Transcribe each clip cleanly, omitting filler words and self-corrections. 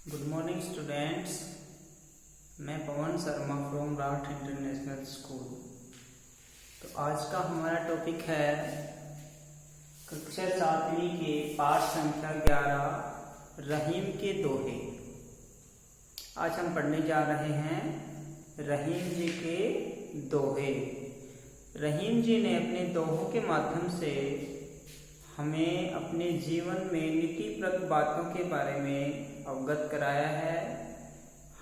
Good morning students. मैं Pawan Sharma from Rath international school. तो आज का हमारा टॉपिक है कक्षा 7वीं के पाठ संख्या 11 रहीम के दोहे। आज हम पढ़ने जा रहे हैं रहीम जी के दोहे। रहीम जी ने अपने दोहों के माध्यम से हमें अपने जीवन में नीतिप्रद बातों के बारे में अवगत कराया है।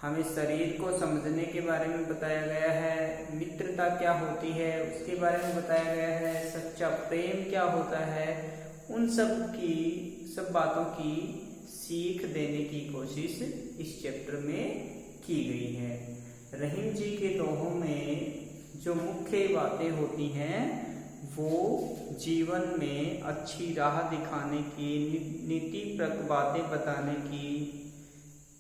हमें शरीर को समझने के बारे में बताया गया है, मित्रता क्या होती है उसके बारे में बताया गया है, सच्चा प्रेम क्या होता है, उन सब बातों की सीख देने की कोशिश इस चैप्टर में की गई है। रहीम जी के दोहों में जो मुख्य बातें होती हैं वो जीवन में अच्छी राह दिखाने की, नीतिप्रद बातें बताने की,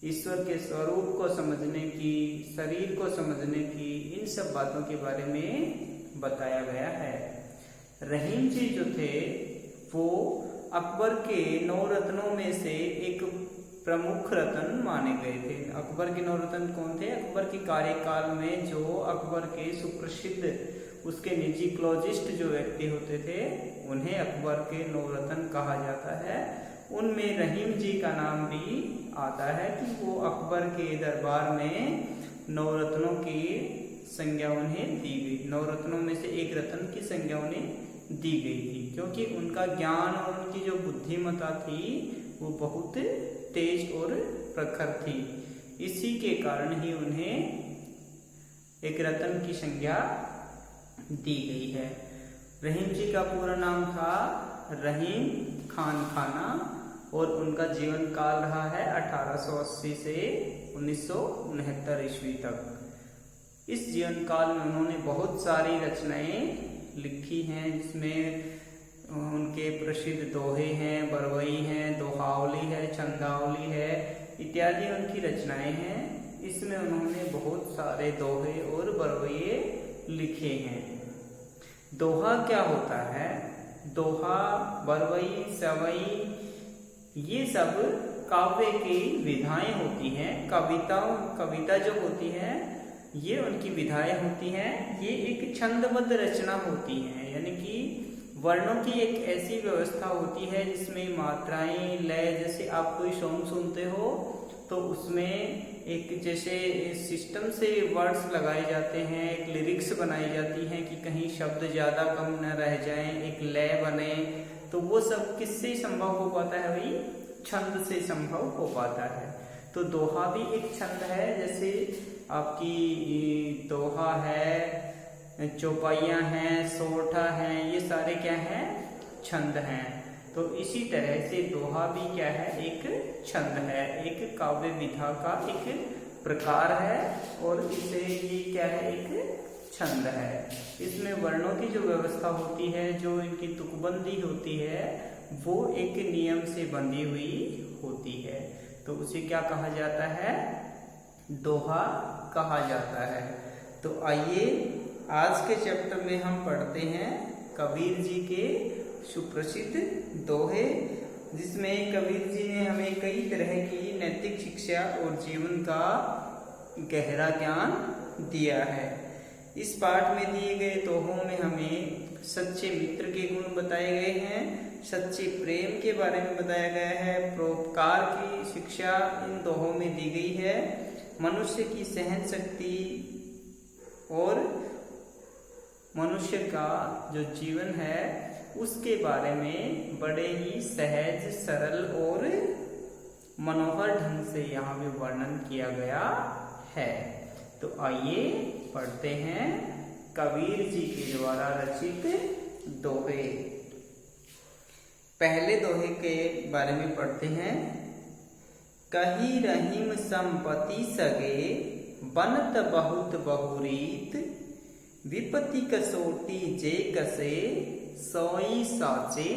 ईश्वर के स्वरूप को समझने की, शरीर को समझने की, इन सब बातों के बारे में बताया गया है। रहीम जी जो थे वो अकबर के 9 रत्नों में से एक प्रमुख रत्न माने गए थे। अकबर के 9 रत्न कौन थे? अकबर के कार्यकाल में जो अकबर के सुप्रसिद्ध उसके निजी क्लोजिस्ट जो व्यक्ति होते थे उन्हें अकबर के 9 रत्न कहा जाता है। उनमें रहीम जी का नाम भी आता है कि वो अकबर के दरबार में 9 रत्नों की संज्ञा उन्हें दी गई। 9 रत्नों में से एक रत्न की संज्ञा उन्हें दी गई थी क्योंकि उनका ज्ञान और उनकी जो बुद्धिमत्ता थी वो बहुत तेज और प्रखर थी। इसी के कारण ही उन्हें एक रत्न की संज्ञा दी गई है। रहीम जी का पूरा नाम था रहीम खान खाना और उनका जीवन काल रहा है 1880 से 1969 ईस्वी तक। इस जीवन काल में उन्होंने बहुत सारी रचनाएं लिखी हैं जिसमें उनके प्रसिद्ध दोहे हैं, बरवई हैं, दोहावली है, छंदावली है इत्यादि उनकी रचनाएं हैं। इसमें उन्होंने बहुत सारे दोहे और बरवइये लिखे हैं। दोहा क्या होता है? दोहा, बरवई, सवई ये सब काव्य की विधाएं होती हैं। कविता जो होती है ये उनकी विधाएं होती हैं। ये एक छंदबद्ध रचना होती है, यानी कि वर्णों की एक ऐसी व्यवस्था होती है जिसमें मात्राएं, लय, जैसे आप कोई सॉन्ग सुनते हो तो उसमें एक जैसे सिस्टम से वर्ड्स लगाए जाते हैं, एक लिरिक्स बनाई जाती हैं कि कहीं शब्द ज़्यादा कम न रह जाएं, एक लय बने। तो वो सब किससे संभव हो पाता है भाई? छंद से संभव हो पाता है। तो दोहा भी एक छंद है। जैसे आपकी दोहा है, चौपाइयाँ हैं, सोरठा हैं, ये सारे क्या हैं? छंद हैं। तो इसी तरह से दोहा भी क्या है? एक छंद है, एक काव्य विधा का एक प्रकार है और इसे ये क्या है? एक छंद है। इसमें वर्णों की जो व्यवस्था होती है, जो इनकी तुकबंदी होती है वो एक नियम से बंधी हुई होती है। तो उसे क्या कहा जाता है? दोहा कहा जाता है। तो आइए आज के चैप्टर में हम पढ़ते हैं कबीर जी के सुप्रसिद्ध दोहे, जिसमें कबीर जी ने हमें कई तरह की नैतिक शिक्षा और जीवन का गहरा ज्ञान दिया है। इस पाठ में दिए गए दोहों में हमें सच्चे मित्र के गुण बताए गए हैं, सच्चे प्रेम के बारे में बताया गया है, परोपकार की शिक्षा इन दोहों में दी गई है, मनुष्य की सहन शक्ति और मनुष्य का जो जीवन है उसके बारे में बड़े ही सहज, सरल और मनोहर ढंग से यहाँ पे वर्णन किया गया है। तो आइए पढ़ते हैं कबीर जी के द्वारा रचित दोहे। पहले दोहे के बारे में पढ़ते हैं। कही रहीम संपत्ति सगे, बनत बहुत बहुरीत, विपत्ति कसोटी जे कसे, सोई साचे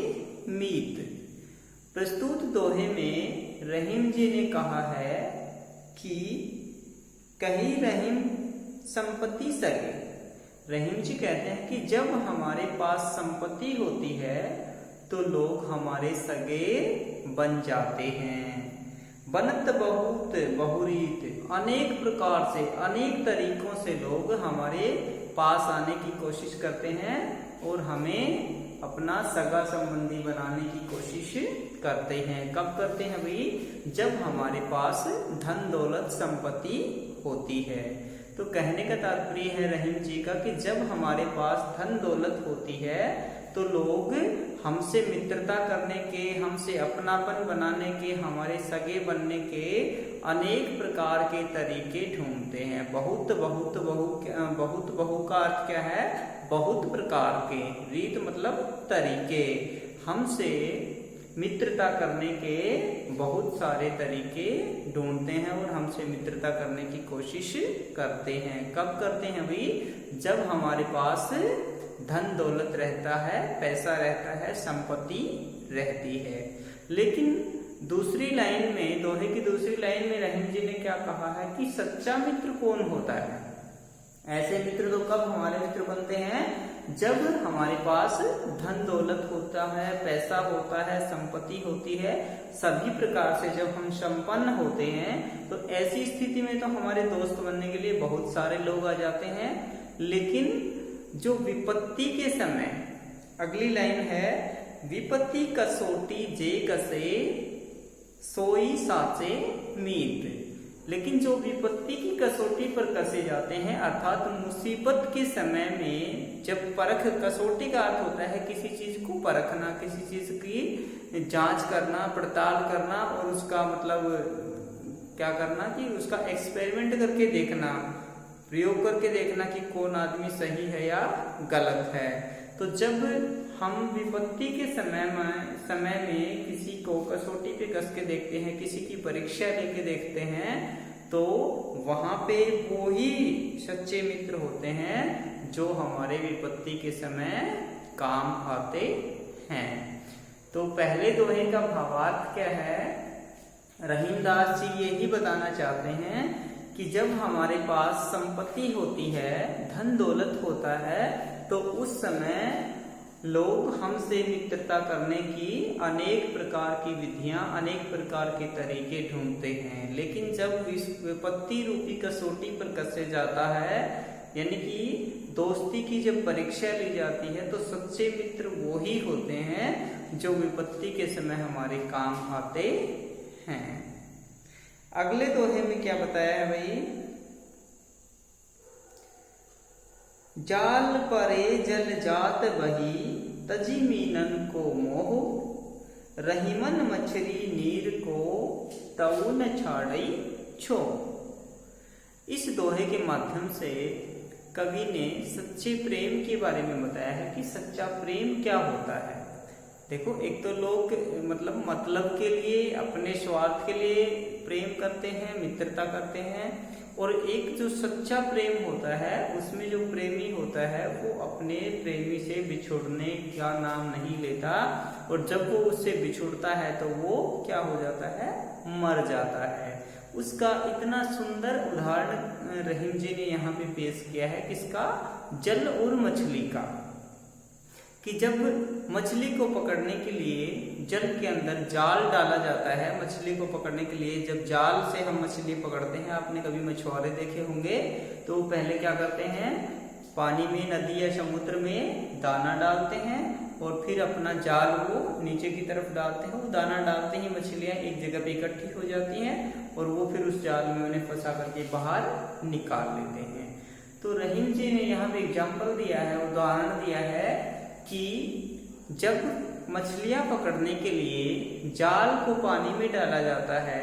मीत। प्रस्तुत दोहे में रहीम जी ने कहा है कि कही रहीम संपत्ति सगे। रहीम जी कहते हैं कि जब हमारे पास संपत्ति होती है तो लोग हमारे सगे बन जाते हैं। बनत बहुत बहुरीत, अनेक प्रकार से अनेक तरीकों से लोग हमारे पास आने की कोशिश करते हैं और हमें अपना सगा संबंधी बनाने की कोशिश करते हैं। कब करते हैं भाई? जब हमारे पास धन दौलत संपत्ति होती है। तो कहने का तात्पर्य है रहीम जी का कि जब हमारे पास धन दौलत होती है तो लोग हमसे मित्रता करने के, हमसे अपनापन बनाने के, हमारे सगे बनने के अनेक प्रकार के तरीके ढूंढते हैं। बहुत बहु का अर्थ क्या है? बहुत प्रकार के। रीत मतलब तरीके। हमसे मित्रता करने के बहुत सारे तरीके ढूंढते हैं और हमसे मित्रता करने की कोशिश करते हैं। कब करते हैं भाई? जब हमारे पास धन दौलत रहता है, पैसा रहता है, संपत्ति रहती है। लेकिन दूसरी लाइन में, दोहे की दूसरी लाइन में रहीम जी ने क्या कहा है कि सच्चा मित्र कौन होता है? ऐसे मित्र तो कब हमारे मित्र बनते हैं? जब हमारे पास धन दौलत होता है, पैसा होता है, संपत्ति होती है, सभी प्रकार से जब हम संपन्न होते हैं तो ऐसी स्थिति में तो हमारे दोस्त बनने के लिए बहुत सारे लोग आ जाते हैं। लेकिन जो विपत्ति के समय, अगली लाइन है, विपत्ति कसोटी जे कसे सोई साचे मीत। लेकिन जो विपत्ति की कसौटी पर कसे जाते हैं, अर्थात मुसीबत के समय में जब परख, कसौटी का अर्थ होता है किसी चीज को परखना, किसी चीज की जांच करना, पड़ताल करना और उसका मतलब क्या करना कि उसका एक्सपेरिमेंट करके देखना, प्रयोग करके देखना कि कौन आदमी सही है या गलत है। तो जब हम विपत्ति के समय में किसी को कसौटी पे कस के देखते हैं, किसी की परीक्षा लेके देखते हैं, तो वहां पे वो ही सच्चे मित्र होते हैं जो हमारे विपत्ति के समय काम आते हैं। तो पहले दोहे का भावार्थ क्या है? रहीमदास जी यही बताना चाहते हैं कि जब हमारे पास संपत्ति होती है, धन दौलत होता है, तो उस समय लोग हमसे मित्रता करने की अनेक प्रकार की विधियां, अनेक प्रकार के तरीके ढूंढते हैं। लेकिन जब विपत्ति रूपी कसौटी पर कसे जाता है, यानी कि दोस्ती की जब परीक्षा ली जाती है, तो सच्चे मित्र वो ही होते हैं जो विपत्ति के समय हमारे काम आते हैं। अगले दोहे में क्या बताया है भाई? जाल परे जल जात बही तजी मीनन को मोह, रहीमन मछली नीर को तऊ न छाड़ई छो। इस दोहे के माध्यम से कवि ने सच्चे प्रेम के बारे में बताया है कि सच्चा प्रेम क्या होता है। देखो, एक तो लोग मतलब के लिए, अपने स्वार्थ के लिए प्रेम करते हैं, मित्रता करते हैं, और एक जो सच्चा प्रेम होता है उसमें जो प्रेमी होता है वो अपने प्रेमी से बिछुड़ने का नाम नहीं लेता, और जब वो उससे बिछुड़ता है तो वो क्या हो जाता है? मर जाता है। उसका इतना सुंदर उदाहरण रहीम जी ने यहाँ पे पेश किया है, किसका? जल और मछली का। कि जब मछली को पकड़ने के लिए जल के अंदर जाल डाला जाता है, मछली को पकड़ने के लिए जब जाल से हम मछली पकड़ते हैं, आपने कभी मछुआरे देखे होंगे, तो पहले क्या करते हैं? पानी में, नदी या समुद्र में दाना डालते हैं और फिर अपना जाल वो नीचे की तरफ डालते हैं। वो दाना डालते ही मछलियां एक जगह पे इकट्ठी हो जाती हैं और वो फिर उस जाल में उन्हें फंसा करके बाहर निकाल लेते हैं। तो रहीम जी ने यहाँ पे एग्जाम्पल दिया है, उदाहरण दिया है कि जब मछलियां पकड़ने के लिए जाल को पानी में डाला जाता है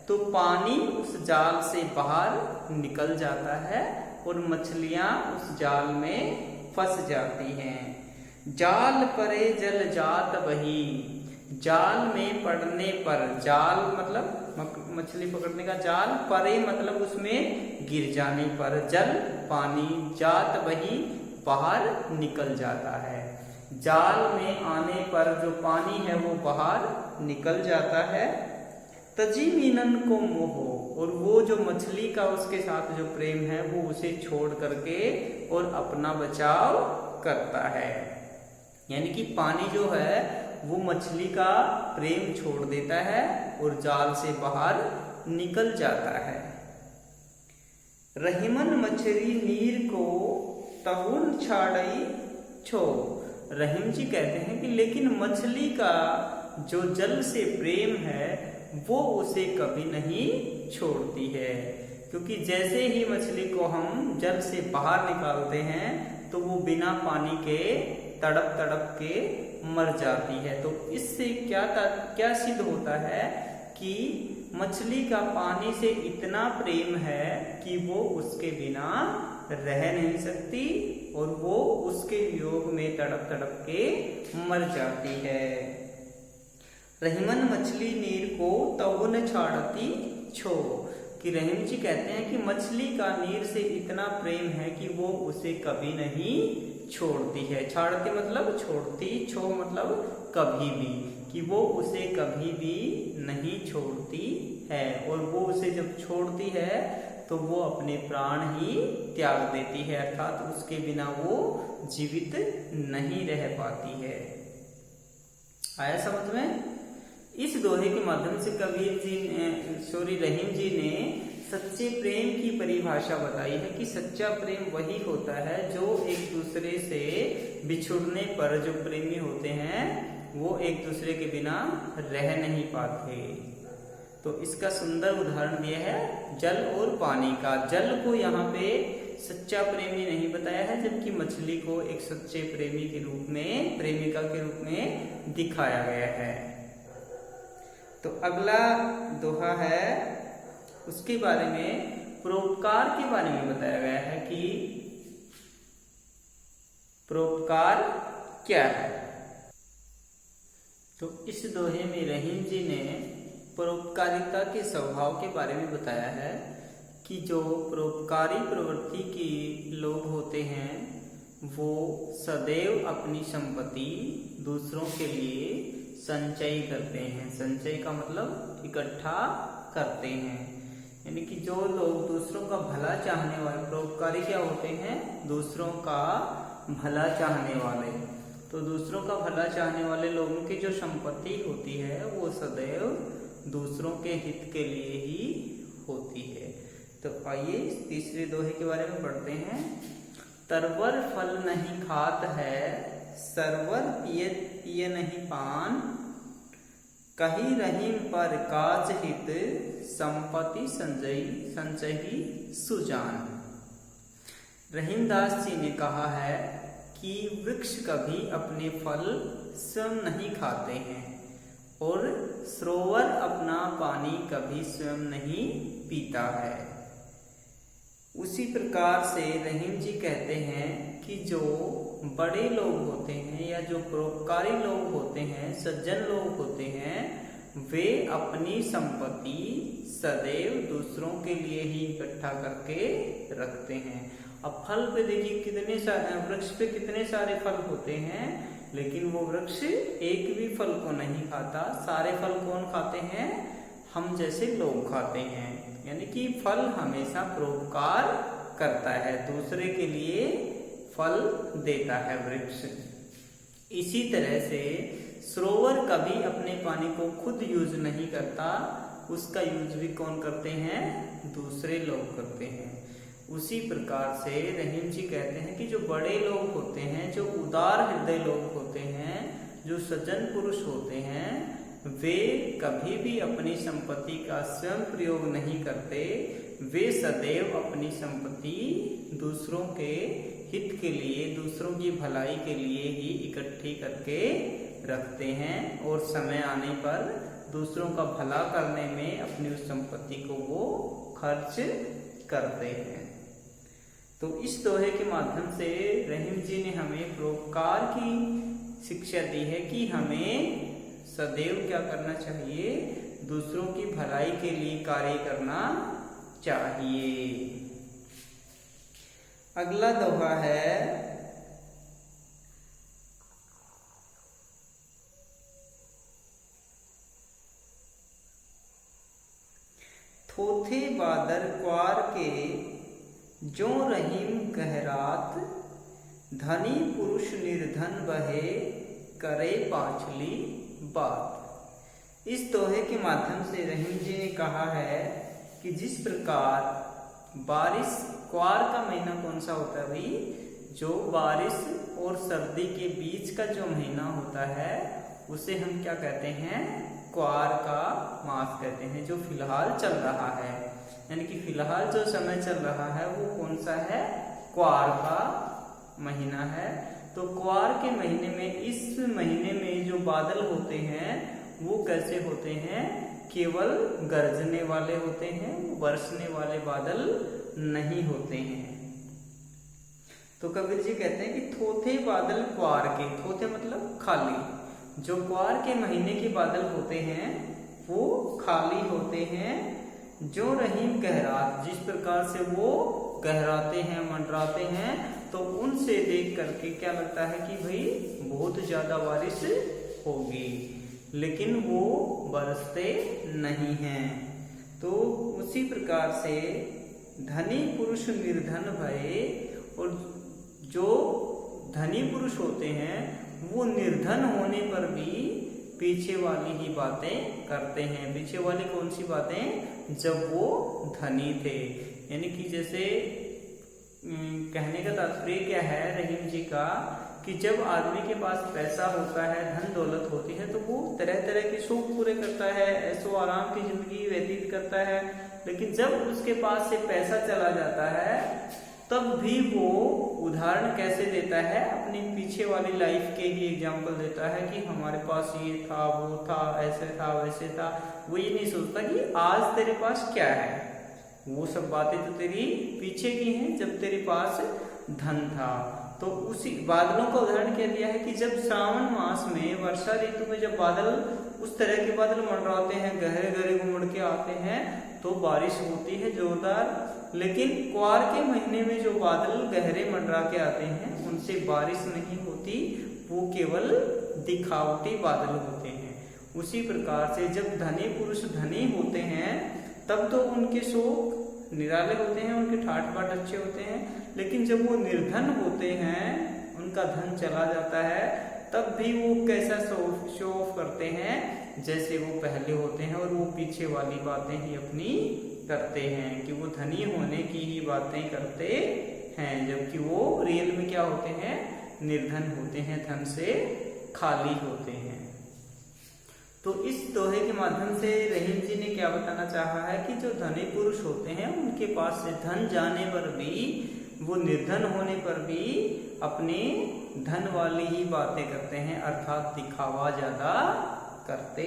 तो पानी उस जाल से बाहर निकल जाता है और मछलियां उस जाल में फंस जाती हैं। जाल परे जल जात बही, जाल में पड़ने पर, जाल मतलब मछली पकड़ने का जाल, परे मतलब उसमें गिर जाने पर, जल पानी, जात बही बाहर निकल जाता है। जाल में आने पर जो पानी है वो बाहर निकल जाता है। तजी मीनन को मोह, और वो जो मछली का उसके साथ जो प्रेम है वो उसे छोड़ करके और अपना बचाव करता है। यानी कि पानी जो है वो मछली का प्रेम छोड़ देता है और जाल से बाहर निकल जाता है। रहीमन मछली नीर को तहुन छाड़ई छो। रहीम जी कहते हैं कि लेकिन मछली का जो जल से प्रेम है वो उसे कभी नहीं छोड़ती है, क्योंकि जैसे ही मछली को हम जल से बाहर निकालते हैं तो वो बिना पानी के तड़प तड़प के मर जाती है। तो इससे क्या सिद्ध होता है कि मछली का पानी से इतना प्रेम है कि वो उसके बिना रह नहीं सकती और वो उसके वियोग में तड़प तड़प के मर जाती है। रहीमन मछली नीर को तहुन छाड़ती छो, कि रहीम जी कहते हैं कि मछली का नीर से इतना प्रेम है कि वो उसे कभी नहीं छोड़ती है। छाड़ती मतलब छोड़ती, छो मतलब कभी भी, कि वो उसे कभी भी नहीं छोड़ती है। और वो उसे जब छोड़ती है तो वो अपने प्राण ही त्याग देती है, अर्थात उसके बिना वो जीवित नहीं रह पाती है। आया समझ में? इस दोहे के माध्यम से रहीम जी ने सच्चे प्रेम की परिभाषा बताई है कि सच्चा प्रेम वही होता है जो एक दूसरे से बिछुड़ने पर जो प्रेमी होते हैं वो एक दूसरे के बिना रह नहीं पाते। तो इसका सुंदर उदाहरण दिया है जल और पानी का। जल को यहाँ पे सच्चा प्रेमी नहीं बताया है, जबकि मछली को एक सच्चे प्रेमी के रूप में, प्रेमिका के रूप में दिखाया गया है। तो अगला दोहा है, उसके बारे में परोपकार के बारे में बताया गया है कि परोपकार क्या है। तो इस दोहे में रहीम जी ने परोपकारिता के स्वभाव के बारे में बताया है कि जो परोपकारी प्रवृत्ति के लोग होते हैं वो सदैव अपनी संपत्ति दूसरों के लिए संचय करते हैं। संचय का मतलब इकट्ठा करते हैं, यानी कि जो लोग दूसरों का भला चाहने वाले, परोपकारी क्या होते हैं? दूसरों का भला चाहने वाले। तो दूसरों का भला चाहने वाले लोगों की जो संपत्ति होती है वो सदैव दूसरों के हित के लिए ही होती है। तो आइए तीसरे दोहे के बारे में पढ़ते हैं। तरवर फल नहीं खात है, सरवर पिय नहीं पान, कही रहीम पर काज हित, संपत्ति संचयी सुजान। रहीमदास जी ने कहा है कि वृक्ष कभी अपने फल स्वयं नहीं खाते हैं और सरोवर अपना पानी कभी स्वयं नहीं पीता है। उसी प्रकार से रहीम जी कहते हैं कि जो बड़े लोग होते हैं या जो परोपकारी लोग होते हैं, सज्जन लोग होते हैं, वे अपनी संपत्ति सदैव दूसरों के लिए ही इकट्ठा करके रखते हैं। अब फल पे देखिए कितने सारे वृक्ष पे कितने सारे फल होते हैं, लेकिन वो वृक्ष एक भी फल को नहीं खाता। सारे फल कौन खाते हैं? हम जैसे लोग खाते हैं। यानी कि फल हमेशा परोपकार करता है, दूसरे के लिए फल देता है वृक्ष। इसी तरह से सरोवर कभी अपने पानी को खुद यूज नहीं करता, उसका यूज भी कौन करते हैं? दूसरे लोग करते हैं। उसी प्रकार से रहीम जी कहते हैं कि जो बड़े लोग होते हैं, जो उदार हृदय लोग होते हैं, जो सज्जन पुरुष होते हैं, वे कभी भी अपनी संपत्ति का स्वयं प्रयोग नहीं करते। वे सदैव अपनी संपत्ति दूसरों के हित के लिए, दूसरों की भलाई के लिए ही इकट्ठी करके रखते हैं और समय आने पर दूसरों का भला करने में अपनी उस संपत्ति को वो खर्च करते हैं। तो इस दोहे के माध्यम से रहीम जी ने हमें परोपकार की शिक्षा दी है कि हमें सदैव क्या करना चाहिए? दूसरों की भलाई के लिए कार्य करना चाहिए। अगला दोहा है थोथे बादर क्वार के जो रहीम कहरात, धनी पुरुष निर्धन बहे करे पांचली बात। इस दोहे के माध्यम से रहीम जी ने कहा है कि जिस प्रकार बारिश, क्वार का महीना कौन सा होता है भाई, जो बारिश और सर्दी के बीच का जो महीना होता है उसे हम क्या कहते हैं, क्वार का मास कहते हैं, जो फिलहाल चल रहा है। यानी कि फिलहाल जो समय चल रहा है वो कौन सा है, क्वार का महीना है। तो क्वार के महीने में, इस महीने में जो बादल होते हैं वो कैसे होते हैं, केवल गरजने वाले होते हैं, बरसने वाले बादल नहीं होते हैं। तो कबीर जी कहते हैं कि थोथे बादल क्वार के, थोथे मतलब खाली, जो क्वार के महीने के बादल होते हैं वो खाली होते हैं। जो रहीम गहरात, जिस प्रकार से वो गहराते हैं, मंडराते हैं, तो उनसे देख करके क्या लगता है कि भाई बहुत ज्यादा बारिश होगी, लेकिन वो बरसते नहीं हैं। तो उसी प्रकार से धनी पुरुष निर्धन भये, और जो धनी पुरुष होते हैं वो निर्धन होने पर भी पीछे वाली ही बातें करते हैं। पीछे वाली कौन सी बातें, जब वो धनी थे। यानी कि जैसे कहने का तात्पर्य क्या है रहीम जी का, कि जब आदमी के पास पैसा होता है, धन दौलत होती है, तो वो तरह तरह के शौक पूरे करता है, ऐसो आराम की जिंदगी व्यतीत करता है। लेकिन जब उसके पास से पैसा चला जाता है तब भी वो उदाहरण कैसे देता है, अपनी पीछे वाली लाइफ के ही एग्जाम्पल देता है कि हमारे पास ये था, वो था, ऐसे था, वैसे था। वो ये नहीं सोचता कि आज तेरे पास क्या है, वो सब बातें तो तेरी पीछे की हैं जब तेरे पास धन था। तो उसी बादलों का उदाहरण क्या दिया है कि जब श्रावण मास में, वर्षा ऋतु में जब बादल उस तरह के बादल मंडराते हैं, गहरे गहरे घुमड़ के आते हैं, तो बारिश होती है जोरदार। लेकिन क्वार के महीने में जो बादल गहरे मंडरा के आते हैं उनसे बारिश नहीं होती, वो केवल दिखावटी बादल होते हैं। उसी प्रकार से जब धनी पुरुष धनी होते हैं तब तो उनके शौक निराले होते हैं, उनके ठाट बाट अच्छे होते हैं। लेकिन जब वो निर्धन होते हैं, उनका धन चला जाता है, तब भी वो कैसा शो ऑफ करते हैं जैसे वो पहले होते हैं, और वो पीछे वाली बातें ही अपनी करते हैं कि वो धनी होने की ही बातें करते हैं, जबकि वो रियल में क्या होते हैं, निर्धन होते हैं, धन से खाली होते हैं। तो इस दोहे के माध्यम से रहीम जी ने क्या बताना चाहा है कि जो धनी पुरुष होते हैं उनके पास से धन जाने पर भी, वो निर्धन होने पर भी अपने धन वाली ही बातें करते हैं, अर्थात दिखावा ज्यादा करते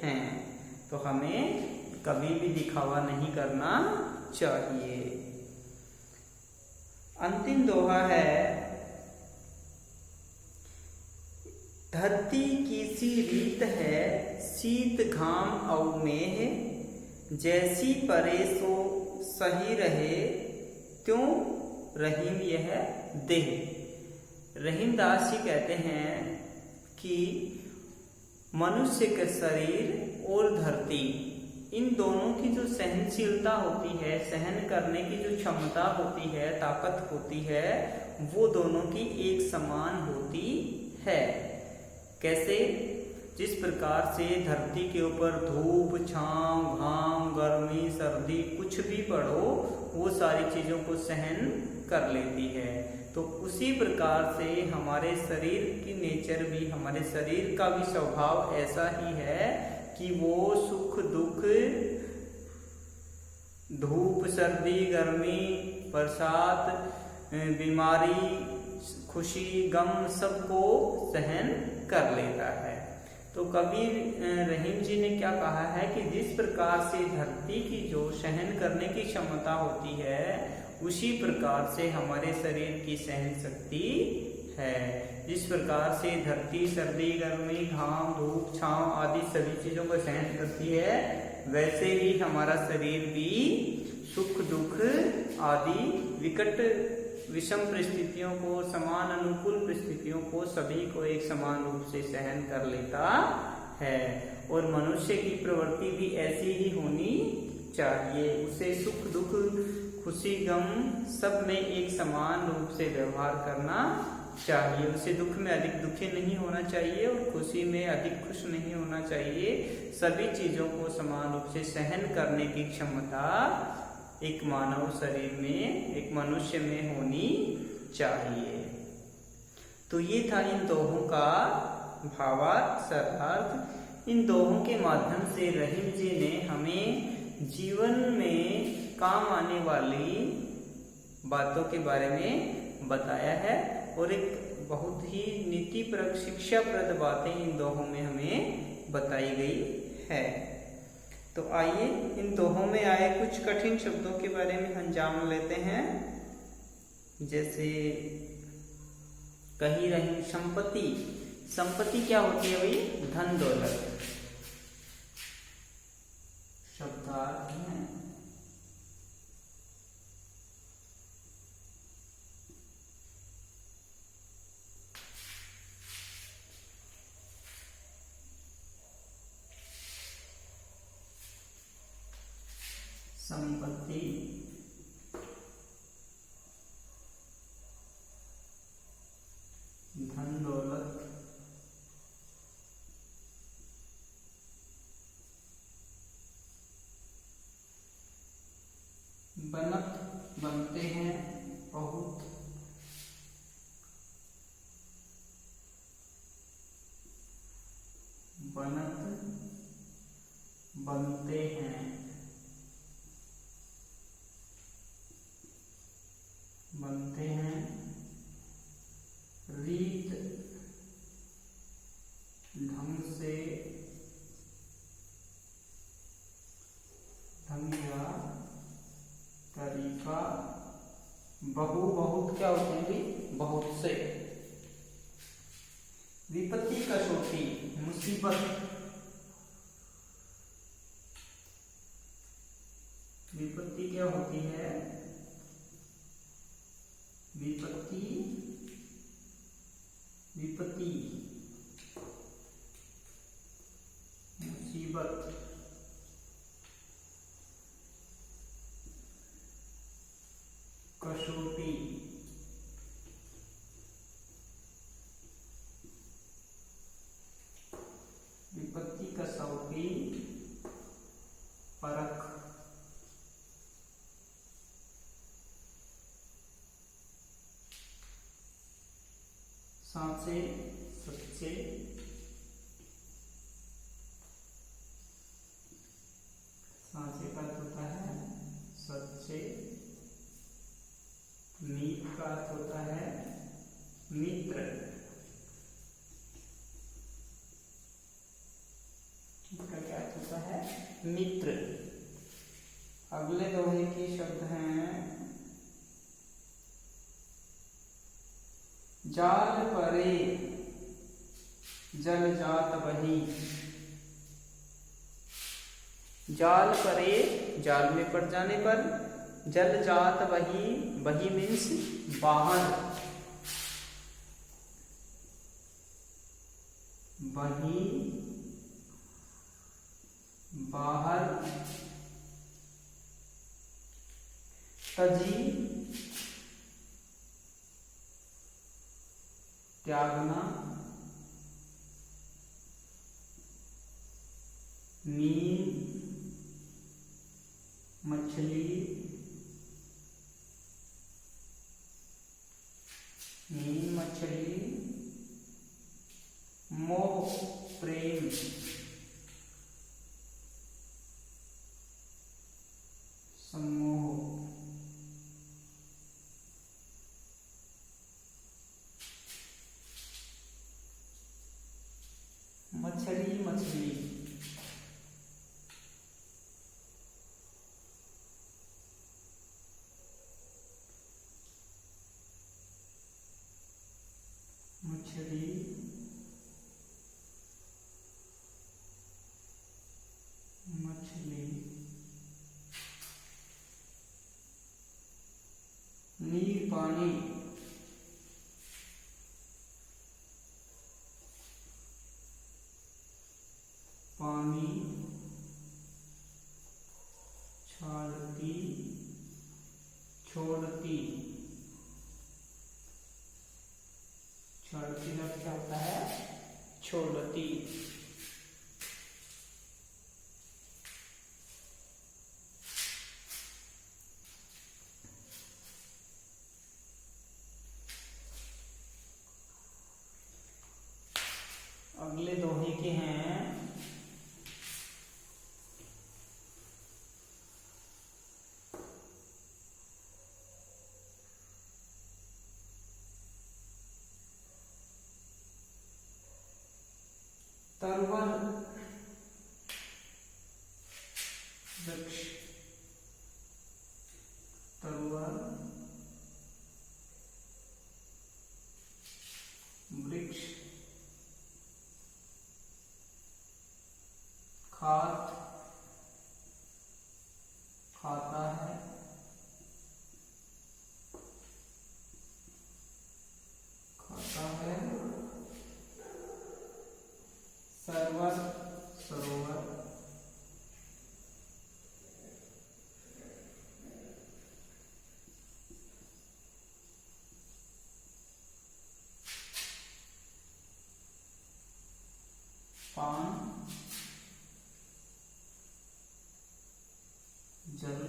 हैं। तो हमें कभी भी दिखावा नहीं करना चाहिए। अंतिम दोहा है, धरती की सी रीत है, शीत घाम औ मेह, जैसी परे सो सही रहे, त्यों रहीम यह देह। रहीम दास जी कहते हैं कि मनुष्य का शरीर और धरती, इन दोनों की जो सहनशीलता होती है, सहन करने की जो क्षमता होती है, ताकत होती है, वो दोनों की एक समान होती है। कैसे? जिस प्रकार से धरती के ऊपर धूप, छांव, घाम, गर्मी, सर्दी कुछ भी पड़ो, वो सारी चीजों को सहन कर लेती है। तो उसी प्रकार से हमारे शरीर की नेचर भी, हमारे शरीर का भी स्वभाव ऐसा ही है कि वो सुख दुख, धूप, सर्दी, गर्मी, बरसात, बीमारी, खुशी, गम सबको सहन कर लेता है। तो कबीर रहीम जी ने क्या कहा है कि जिस प्रकार से धरती की जो सहन करने की क्षमता होती है, उसी प्रकार से हमारे शरीर की सहन शक्ति है। जिस प्रकार से धरती सर्दी, गर्मी, घाम, धूप, छांव आदि सभी चीजों को सहन करती है, वैसे ही हमारा शरीर भी सुख दुख आदि विकट विषम परिस्थितियों को, समान अनुकूल परिस्थितियों को, सभी को एक समान रूप से सहन कर लेता है। और मनुष्य की प्रवृत्ति भी ऐसी ही होनी चाहिए, उसे सुख दुख, खुशी गम सब में एक समान रूप से व्यवहार करना चाहिए। उसे दुख में अधिक दुखी नहीं होना चाहिए और खुशी में अधिक खुश नहीं होना चाहिए। सभी चीजों को समान रूप से सहन करने की क्षमता एक मानव शरीर में, एक मनुष्य में होनी चाहिए। तो ये था इन दोहों का भावार्थ, शब्दार्थ। इन दोहों के माध्यम से रहीम जी ने हमें जीवन में काम आने वाली बातों के बारे में बताया है और एक बहुत ही नीतिप्रद, शिक्षाप्रद बातें इन दोहों में हमें बताई गई है। तो आइए इन दोहों में आए कुछ कठिन शब्दों के बारे में हम जान लेते हैं। जैसे कही रही संपत्ति। संपत्ति क्या होती है भाई? धन दौलत। शब्दार्थ है संपत्ति, धन दौलत, बनत, बनते हैं, बहुत, बनत, बनते हैं, बनते हैं, रीत, ढंग से, ढंग या तरीका, बहु, बहुत क्या होते हैं भी? बहुत से। विपत्ति, कसौटी, मुसीबत। विपत्ति क्या होती है? विपत्ति, विपत्ति, मुसीबत, कसौटी, विपत्ति, कसौटी, परख, सांचे, सच्चे, सांचे का अर्थ होता है सच्चे, मीत का अर्थ होता है मित्र, इसका क्या अर्थ होता है? मित्र। अगले दोहे के शब्द हैं जाल परे, जल जात बही। जाल परे, जाल में पड़ जाने पर, जल जात बही, बही मीन्स बाहर, बही बाहर, तजी त्यागना, मीन मछली, मीन मछली, मोह प्रेम, सम्मोह, मछली, मछली, मछली, मछली, नीर पानी, पानी, छाड़ती, छोड़ती, छोड़ती का क्या होता है? छोड़ती। अगले दोहे के हैं तरवर वृक्ष। तरवर वृक्ष खाता है। सरोवर पान जल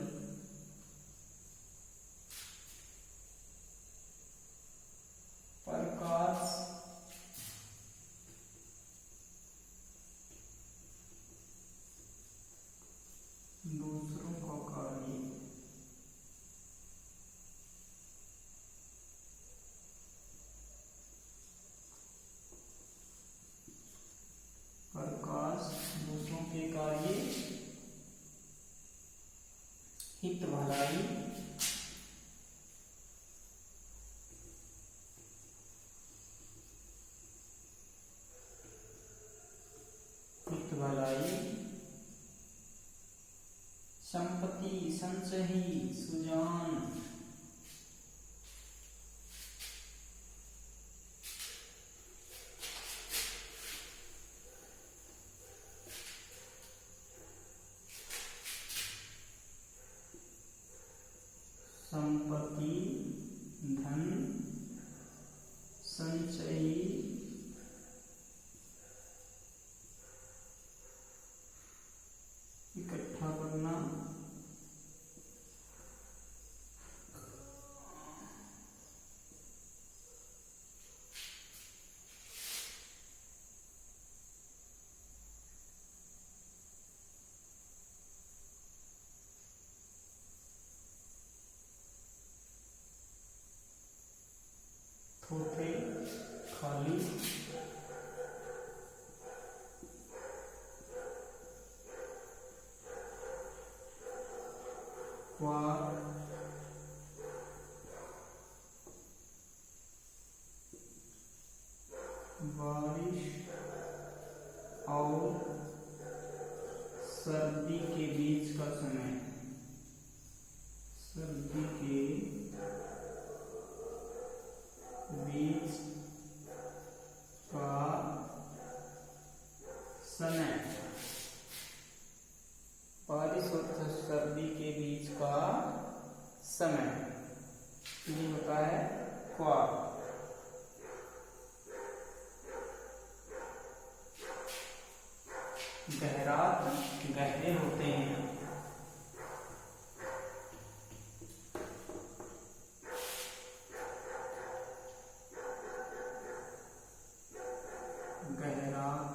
प्रकाश दूसरों का कार्य। प्रकाश दूसरों के कार्य, हित भलाई, संपत्ति, संचयी, सुजान, संपत्ति, धन, संचयी, इकट्ठा करना, थोथे, खाली, बारिश और सर्दी के बीच का समय। सर्दी के बीच का समय। बारिश और सर्दी के बीच का समय ये होता है क्वार। गहरात गहरे होते हैं। गहरात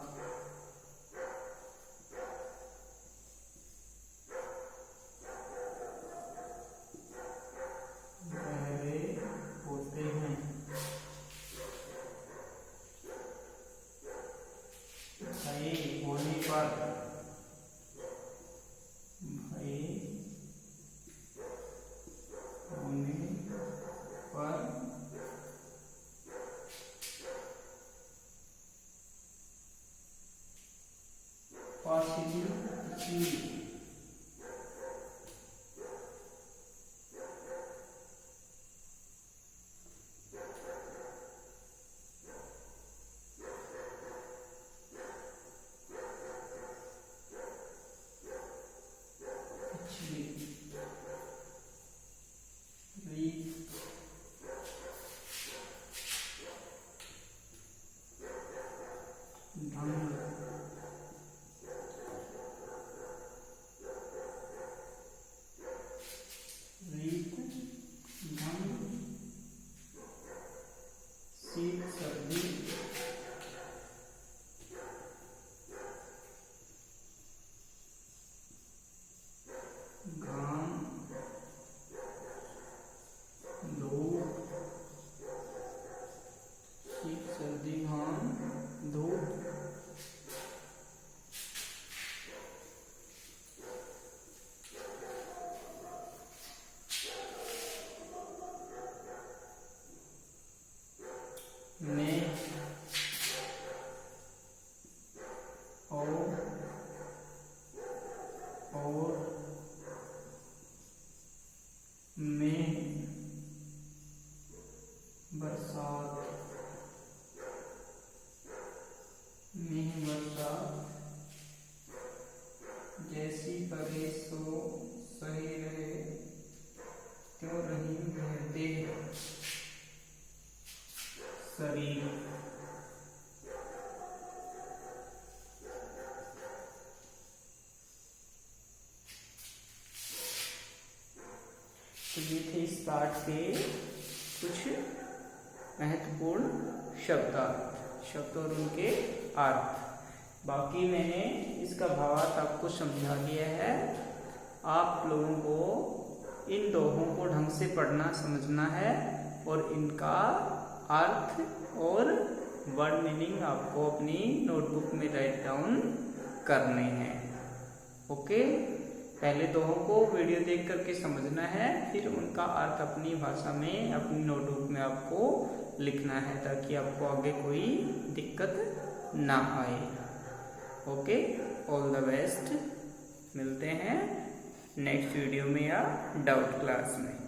गहरे होते हैं। भय होने पर, भय होने पर पॉसिबिलिटी, तो ये थे इस पाठ के कुछ महत्वपूर्ण शब्द और उनके अर्थ। बाकी मैंने इसका भावार्थ आपको समझा दिया है। आप लोगों को इन दोहों को ढंग से पढ़ना समझना है और इनका अर्थ और वर्ड मीनिंग आपको अपनी नोटबुक में राइट डाउन करने हैं। ओके, पहले दोहों को वीडियो देख करके समझना है, फिर उनका अर्थ अपनी भाषा में अपनी नोटबुक में आपको लिखना है, ताकि आपको आगे कोई दिक्कत ना आए। Okay, all the best. मिलते हैं नेक्स्ट वीडियो में या डाउट क्लास में।